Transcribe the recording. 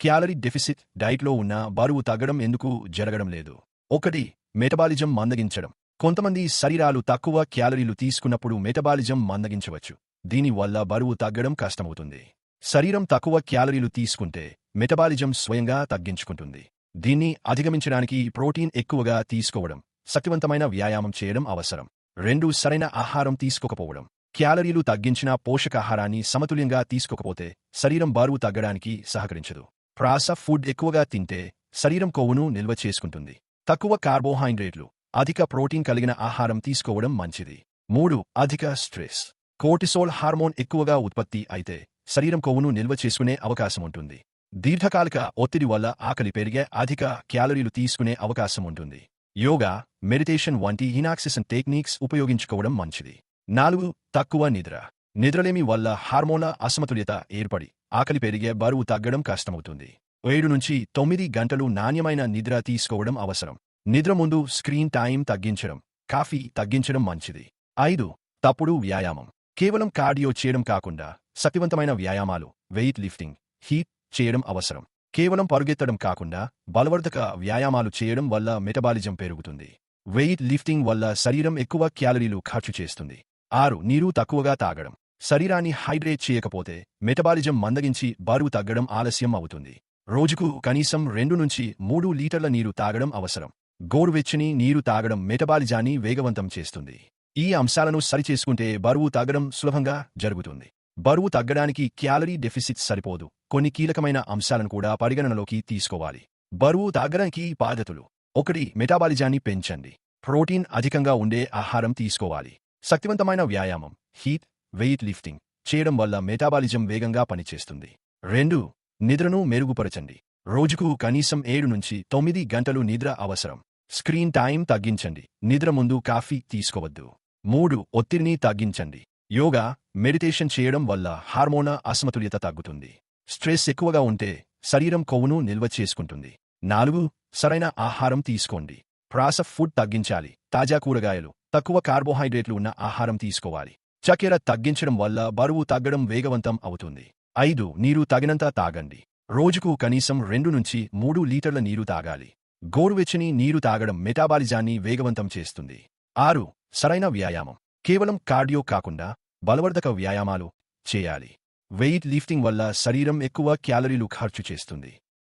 Calorie deficit డైట్లో ఉన్న బరువు తగ్గడం ఎందుకు జరగడం లేదు? 1. మెటబాలిజం మందగించడం. కొంతమంది శరీరాలు తక్కువ క్యాలరీలు తీసుకున్నప్పుడు మెటబాలిజం మందగించవచ్చు. దీనివల్ల బరువు తగ్గడం కష్టమవుతుంది. శరీరం తక్కువ క్యాలరీలు తీసుకుంటే మెటబాలిజం స్వయంగా తగ్గించుకుంటుంది. దీన్ని అధిగమించడానికి ప్రోటీన్ ఎక్కువగా తీసుకోవడం, శక్తివంతమైన వ్యాయామం చేయడం అవసరం. 2. సరైన ఆహారం తీసుకోకపోవడం. క్యాలరీలు తగ్గించిన పోషకాహారాన్ని సమతుల్యంగా తీసుకోకపోతే శరీరం బరువు తగ్గడానికి సహకరించదు. ప్రాసెస్డ్ ఫుడ్ ఎక్కువగా తింటే శరీరం కొవ్వును నిల్వ చేసుకుంటుంది. తక్కువ కార్బోహైడ్రేట్లు, అధిక ప్రోటీన్ కలిగిన ఆహారం తీసుకోవడం మంచిది. 3. అధిక స్ట్రెస్. కోర్టిసోల్ హార్మోన్ ఎక్కువగా ఉత్పత్తి అయితే శరీరం కొవ్వును నిల్వ చేసుకునే అవకాశం ఉంటుంది. దీర్ఘకాలిక ఒత్తిడి వల్ల ఆకలి పెరిగే అధిక క్యాలరీలు తీసుకునే అవకాశం ఉంటుంది. యోగా, మెడిటేషన్ వంటి రిలాక్సేషన్ టెక్నిక్స్ ఉపయోగించుకోవడం మంచిది. 4. తక్కువ నిద్ర. నిద్రలేమి వల్ల హార్మోన్ల అసమతుల్యత ఏర్పడి ఆకలి పెరిగే బరువు తగ్గడం కష్టమవుతుంది. 7 నుంచి 9 గంటలు నాణ్యమైన నిద్ర తీసుకోవడం అవసరం. నిద్ర ముందు స్క్రీన్ టైం తగ్గించడం, కాఫీ తగ్గించడం మంచిది. 5. తప్పుడు వ్యాయామం. కేవలం కార్డియో చేయడం కాకుండా శక్తివంతమైన వ్యాయామాలు, వెయిట్ లిఫ్టింగ్, హీట్ చేయడం అవసరం. కేవలం పరుగెత్తడం కాకుండా బలవర్ధక వ్యాయామాలు చేయడం వల్ల మెటబాలిజం పెరుగుతుంది. వెయిట్ లిఫ్టింగ్ వల్ల శరీరం ఎక్కువ క్యాలరీలు ఖర్చు చేస్తుంది. 6. నీరు తక్కువగా తాగడం. శరీరాన్ని హైడ్రేట్ చేయకపోతే మెటబాలిజం మందగించి బరువు తగ్గడం ఆలస్యం అవుతుంది. రోజుకు కనీసం 2 నుంచి 3 లీటర్ల నీరు తాగడం అవసరం. గోరువెచ్చని నీరు తాగడం మెటబాలిజాన్ని వేగవంతం చేస్తుంది. ఈ అంశాలను సరిచేసుకుంటే బరువు తగ్గడం సులభంగా జరుగుతుంది. బరువు తగ్గడానికి క్యాలరీ డెఫిసిట్ సరిపోదు. కొన్ని కీలకమైన అంశాలను కూడా పరిగణనలోకి తీసుకోవాలి. బరువు తగ్గడానికి పద్ధతులు. 1. మెటాబాలిజాన్ని పెంచండి. ప్రోటీన్ అధికంగా ఉండే ఆహారం తీసుకోవాలి. శక్తివంతమైన వ్యాయామం, హీట్, వెయిట్ లిఫ్టింగ్ చేయడం వల్ల మెటాబాలిజం వేగంగా పనిచేస్తుంది. 2. నిద్రను మెరుగుపరచండి. రోజుకు కనీసం 7 నుంచి 9 గంటలు నిద్ర అవసరం. స్క్రీన్ టైం తగ్గించండి. నిద్ర ముందు కాఫీ తీసుకోవద్దు. 3. ఒత్తిడిని తగ్గించండి. యోగా, మెడిటేషన్ చేయడం వల్ల హార్మోన్ల అసమతుల్యత తగ్గుతుంది. స్ట్రెస్ ఎక్కువగా ఉంటే శరీరం కొవ్వును నిల్వ చేసుకుంటుంది. 4. సరైన ఆహారం తీసుకోండి. ప్రాసెస్డ్ ఫుడ్ తగ్గించాలి. తాజా కూరగాయలు, తక్కువ కార్బోహైడ్రేట్లు ఉన్న ఆహారం తీసుకోవాలి. చక్కెర తగ్గించడం వల్ల బరువు తగ్గడం వేగవంతం అవుతుంది. 5. నీరు తగినంత తాగండి. రోజుకు కనీసం 2 నుంచి 3 లీటర్ల నీరు తాగాలి. గోరువెచ్చని నీరు తాగడం మెటాబాలిజాన్ని వేగవంతం చేస్తుంది. 6. సరైన వ్యాయామం. కేవలం కార్డియో కాకుండా బలవర్ధక వ్యాయామాలు చేయాలి. వెయిట్ లిఫ్టింగ్ వల్ల శరీరం ఎక్కువ క్యాలరీలు ఖర్చు చేస్తుంది.